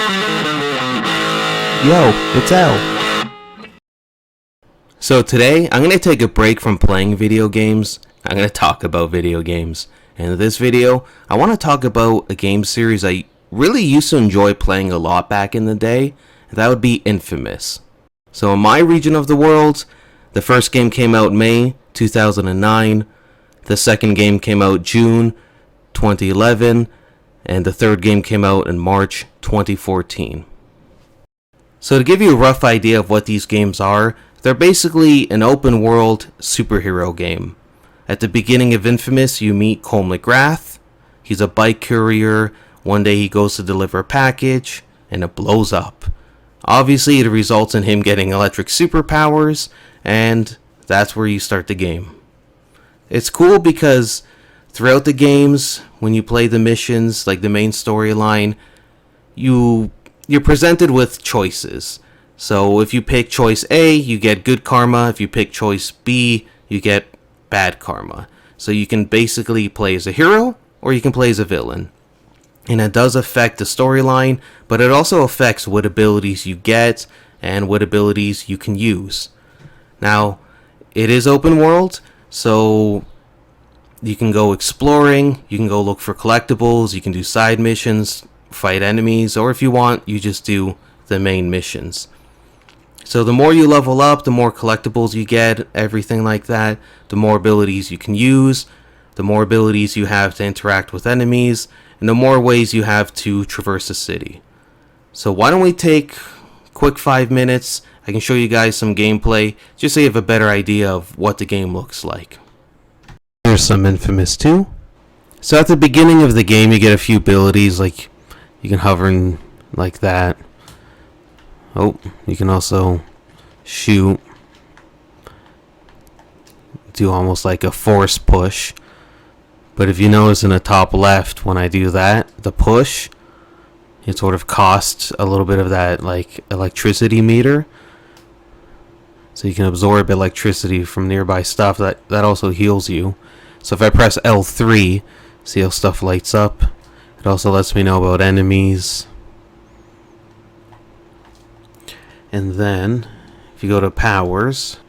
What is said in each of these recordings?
Yo, it's L. So today, I'm going to take a break from playing video games. I'm going to talk about video games. And in this video, I want to talk about a game series I really used to enjoy playing a lot back in the day, and that would be Infamous. So in my region of the world, the first game came out May 2009, the second game came out June 2011, and the third game came out in March 2014. So to give you a rough idea of what these games are, they're basically an open world superhero game. At the beginning of Infamous, you meet ColeMacGrath. He's a bike courier. One day he goes to deliver a package, and it blows up. Obviously, it results in him getting electric superpowers, and that's where you start the game. It's cool because throughout the games, when you play the missions, like the main storyline, you're presented with choices. So if you pick choice A, you get good karma. If you pick choice B, you get bad karma. So you can basically play as a hero, or you can play as a villain. And it does affect the storyline, but it also affects what abilities you get and what abilities you can use. Now, it is open world, so you can go exploring, you can go look for collectibles, you can do side missions, fight enemies, or if you want, you just do the main missions. So the more you level up, the more collectibles you get, everything like that, the more abilities you can use, the more abilities you have to interact with enemies, and the more ways you have to traverse the city. So why don't we take a quick 5 minutes, I can show you guys some gameplay, just so you have a better idea of what the game looks like. Here's some Infamous 2. So at the beginning of the game, you get a few abilities, like you can hover and like that. Oh, you can also shoot. Do almost like a force push. But if you notice in the top left, when I do that, the push, it sort of costs a little bit of that like electricity meter. So you can absorb electricity from nearby stuff. That also heals you. So if I press L3, see how stuff lights up? It also lets me know about enemies. And then, if you go to powers,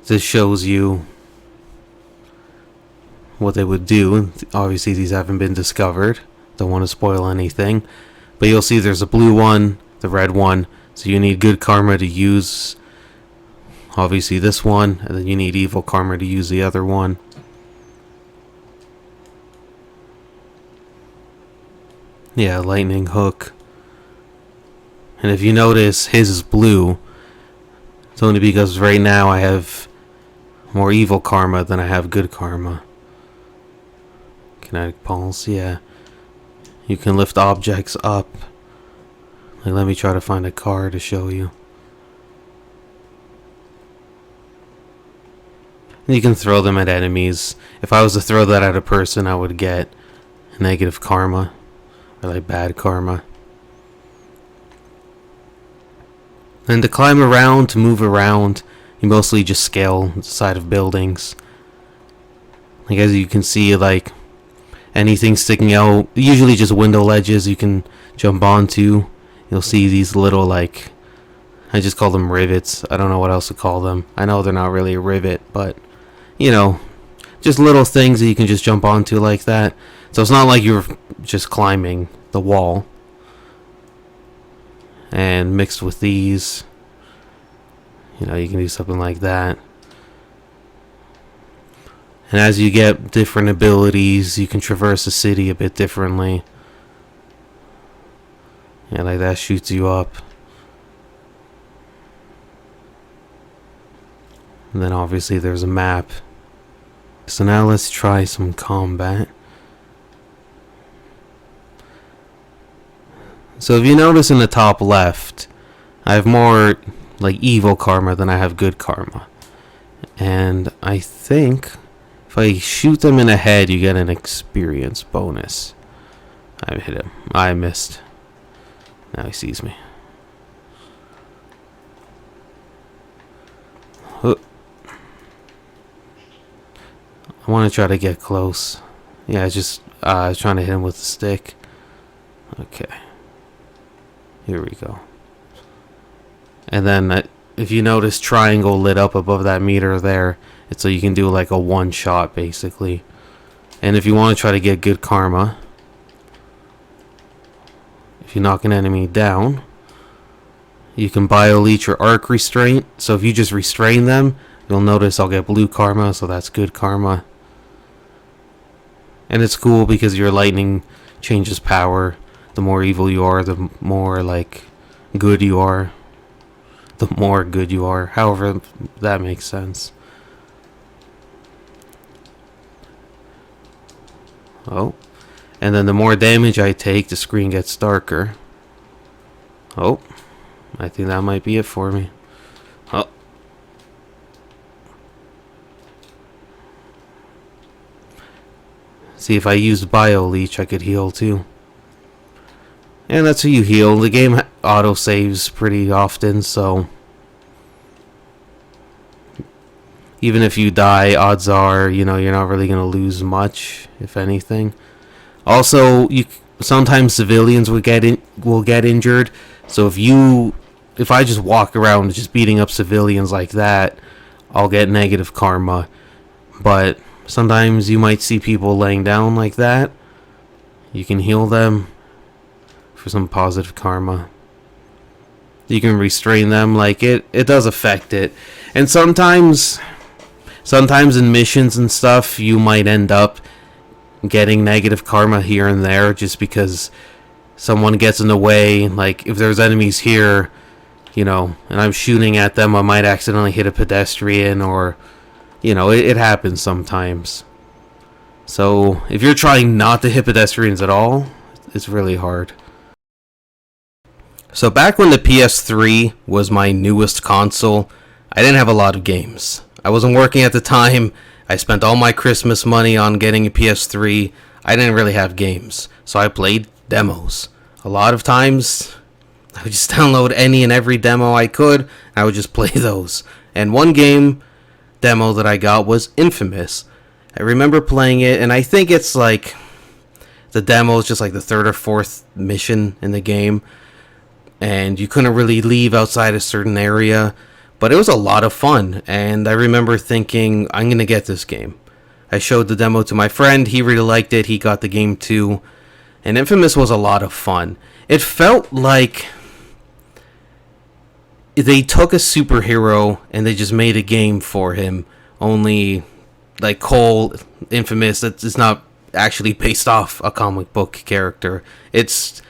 this shows you what they would do. Obviously, these haven't been discovered. Don't want to spoil anything. But you'll see there's a blue one, the red one. So you need good karma to use, obviously, this one. And then you need evil karma to use the other one. Yeah, lightning hook. And if you notice, his is blue. It's only because right now I have more evil karma than I have good karma. Kinetic pulse, yeah. You can lift objects up. Like, let me try to find a car to show you. And you can throw them at enemies. If I was to throw that at a person, I would get negative karma. Or like bad karma. And to climb around, to move around, you mostly just scale the side of buildings. Like, as you can see, like anything sticking out, usually just window ledges you can jump onto. You'll see these little, like, I just call them rivets. I don't know what else to call them. I know they're not really a rivet, but you know, just little things that you can just jump onto like that. So it's not like you're just climbing the wall. And mixed with these, you know, you can do something like that. And as you get different abilities, you can traverse the city a bit differently. Yeah, like that shoots you up. And then obviously there's a map. So now let's try some combat. So if you notice in the top left, I have more like evil karma than I have good karma. And I think if I shoot them in the head, you get an experience bonus. I hit him. I missed. Now he sees me. I want to try to get close. Yeah, just trying to hit him with the stick. Okay. Here we go. And then if you notice triangle lit up above that meter there, it's so you can do like a one shot basically. And if you want to try to get good karma, if you knock an enemy down, you can bio leech or arc restraint. So if you just restrain them, you'll notice I'll get blue karma, so that's good karma. And it's cool because your lightning changes power. The more evil you are, the more like good you are. The more good you are. However that makes sense. Oh. And then the more damage I take, the screen gets darker. Oh. I think that might be it for me. Oh. See, if I used bio leech, I could heal too. And that's how you heal. The game auto saves pretty often, so even if you die, odds are, you're not really gonna lose much, if anything. Also, sometimes civilians will get injured. So if I just walk around just beating up civilians like that, I'll get negative karma. But sometimes you might see people laying down like that. You can heal them for some positive karma. You can restrain them. Like it does affect it. And sometimes in missions and stuff, you might end up getting negative karma here and there just because someone gets in the way. Like if there's enemies here, and I'm shooting at them, I might accidentally hit a pedestrian, or it happens sometimes. So if you're trying not to hit pedestrians at all, it's really hard. So back when the PS3 was my newest console, I didn't have a lot of games. I wasn't working at the time. I spent all my Christmas money on getting a PS3. I didn't really have games, so I played demos. A lot of times, I would just download any and every demo I could, and I would just play those. And one game demo that I got was Infamous. I remember playing it, and I think it's like the demo is just like the third or fourth mission in the game, and you couldn't really leave outside a certain area. But it was a lot of fun, and I remember thinking, I'm going to get this game. I showed the demo to my friend, he really liked it, he got the game too, and Infamous was a lot of fun. It felt like they took a superhero and they just made a game for him, only like Cole, Infamous, that is not actually based off a comic book character. It's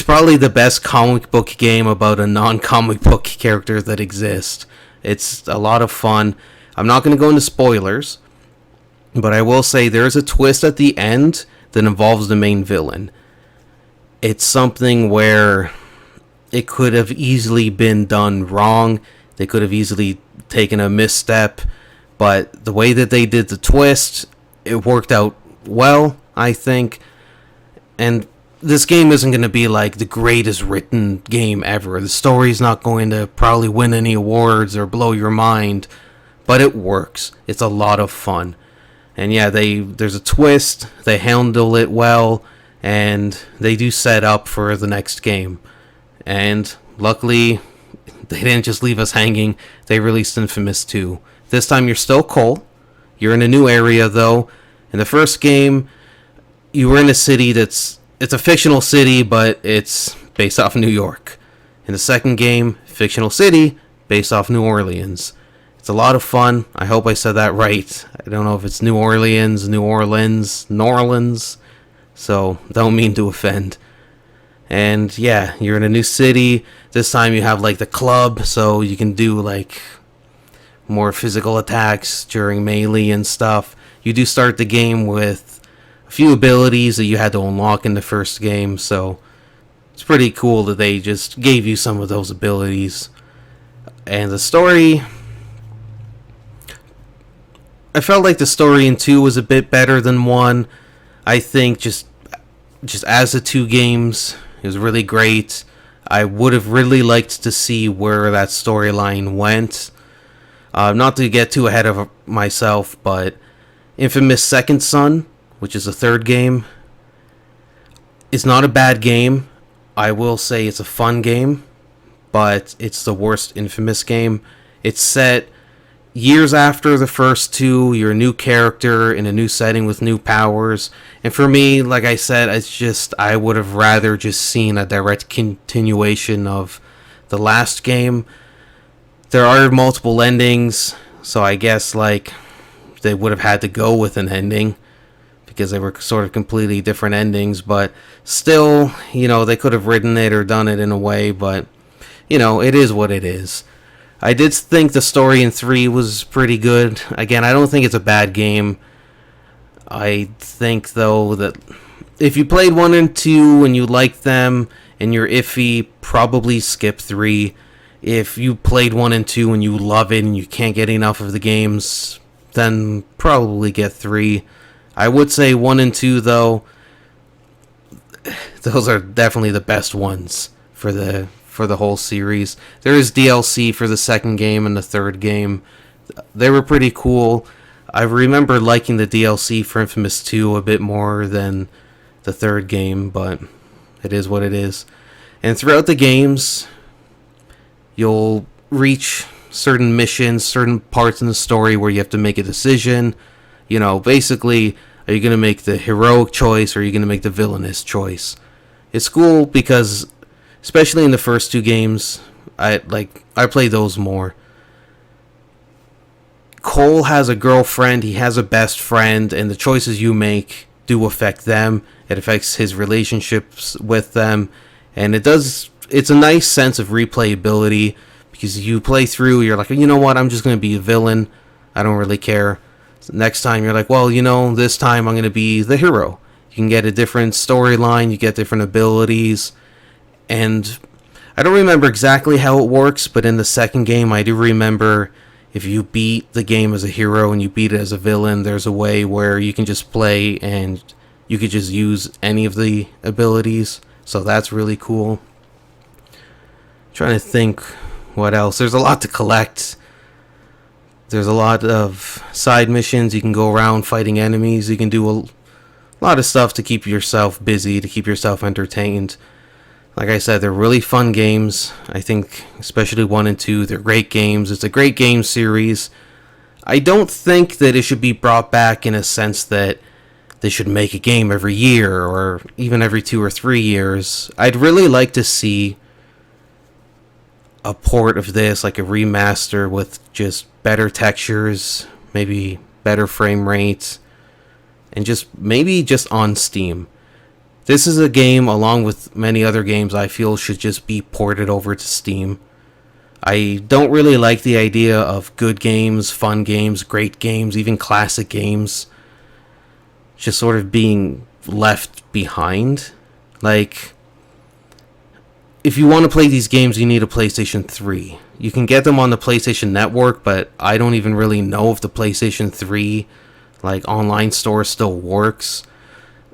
probably the best comic book game about a non-comic book character that exists. It's a lot of fun. I'm not going to go into spoilers, but I will say there's a twist at the end that involves the main villain. It's something where it could have easily been done wrong. They could have easily taken a misstep, but the way that they did the twist, it worked out well, I think. And this game isn't going to be like the greatest written game ever. The story's not going to probably win any awards or blow your mind, but it works. It's a lot of fun. And yeah, there's a twist, they handle it well, and they do set up for the next game. And luckily, they didn't just leave us hanging, they released Infamous 2. This time you're still Cole. You're in a new area though. In the first game, you were in a city it's a fictional city, but it's based off New York. In the second game, fictional city, based off New Orleans. It's a lot of fun. I hope I said that right. I don't know if it's New Orleans, New Orleans, so don't mean to offend. And yeah, you're in a new city. This time you have like the club, so you can do like more physical attacks during melee and stuff. You do start the game with a few abilities that you had to unlock in the first game, so it's pretty cool that they just gave you some of those abilities. And the story, I felt like the story in 2 was a bit better than 1. I think just as the 2 games, it was really great. I would have really liked to see where that storyline went. Not to get too ahead of myself, but InfamousSecondSon, which is the third game, It's not a bad game. I will say it's a fun game, but it's the worst Infamous game. It's set years after the first two. You're a new character in a new setting with new powers. And for me, like I said, it's just, I would have rather just seen a direct continuation of the last game. There are multiple endings, so I guess like they would have had to go with an ending because they were sort of completely different endings, but still, you know, they could have written it or done it in a way, but you know, it is what it is. I did think the story in 3 was pretty good. Again, I don't think it's a bad game. I think, though, that if you played 1 and 2 and you liked them and you're iffy, probably skip 3. If you played 1 and 2 and you love it and you can't get enough of the games, then probably get 3. I would say 1 and 2, though, those are definitely the best ones for the whole series. There is DLC for the second game and the third game. They were pretty cool. I remember liking the DLC for Infamous 2 a bit more than the third game, but it is what it is. And throughout the games, you'll reach certain missions, certain parts in the story where you have to make a decision. You know, basically, are you going to make the heroic choice or are you going to make the villainous choice? It's cool because, especially in the first 2 games, I play those more. Cole has a girlfriend, he has a best friend, and the choices you make do affect them. It affects his relationships with them, and it's a nice sense of replayability because you play through, you're like, you know what, I'm just going to be a villain, I don't really care. Next time you're like, well, you know, this time I'm going to be the hero. You can get a different storyline, you get different abilities, and I don't remember exactly how it works, but in the second game I do remember if you beat the game as a hero and you beat it as a villain, there's a way where you can just play and you could just use any of the abilities, so that's really cool. Trying to think what else. There's a lot to collect. There's a lot of side missions. You can go around fighting enemies. You can do a lot of stuff to keep yourself busy, to keep yourself entertained. Like I said, they're really fun games. I think, especially 1 and 2, they're great games. It's a great game series. I don't think that it should be brought back in a sense that they should make a game every year or even every 2 or 3 years. I'd really like to see a port of this, like a remaster with just better textures, maybe better frame rates, and maybe just on Steam. This is a game, along with many other games, I feel should just be ported over to Steam. I don't really like the idea of good games, fun games, great games, even classic games just sort of being left behind. Like, if you want to play these games, you need a PlayStation 3. You can get them on the PlayStation Network, but I don't even really know if the PlayStation 3 online store still works.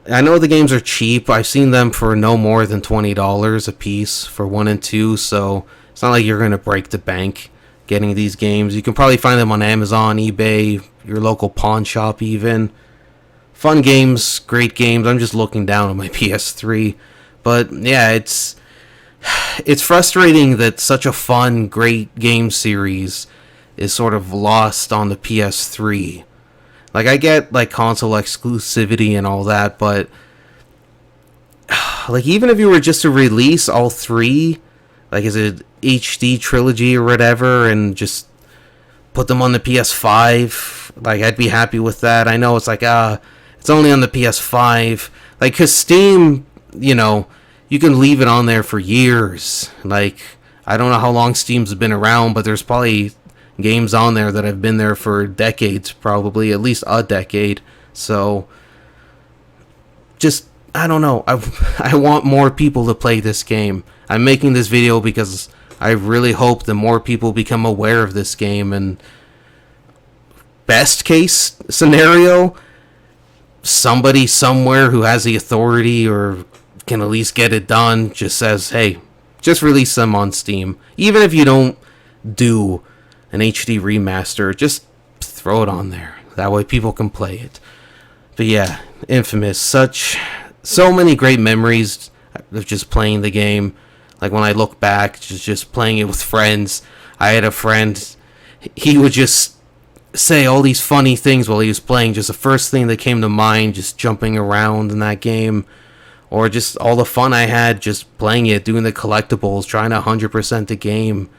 I know the games are cheap. I've seen them for no more than $20 a piece for 1 and 2, so it's not like you're going to break the bank getting these games. You can probably find them on Amazon, eBay, your local pawn shop even. Fun games, great games. I'm just looking down at my PS3. But yeah, it's frustrating that such a fun, great game series is sort of lost on the PS3. I get console exclusivity and all that, but even if you were just to release all 3, as a HD trilogy or whatever, and just put them on the PS5, I'd be happy with that. I know it's it's only on the PS5, because Steam, you can leave it on there for years. I don't know how long Steam's been around, but there's probably games on there that have been there for decades, probably at least a decade. So just, I don't know, I want more people to play this game. I'm making this video because I really hope that more people become aware of this game, and best case scenario, somebody somewhere who has the authority or can at least get it done just says, hey, just release them on Steam. Even if you don't do an HD remaster, just throw it on there. That way people can play it. But yeah, Infamous, such so many great memories of just playing the game. Like when I look back, just playing it with friends. I had a friend, he would just say all these funny things while he was playing, just the first thing that came to mind, just jumping around in that game, or just all the fun I had just playing it, doing the collectibles, trying to 100% the game,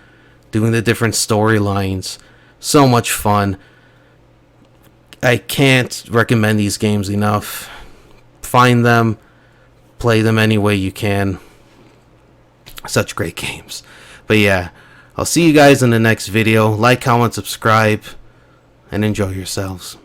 doing the different storylines. So much fun. I can't recommend these games enough. Find them, play them any way you can. Such great games. But yeah, I'll see you guys in the next video. Like, comment, subscribe, and enjoy yourselves.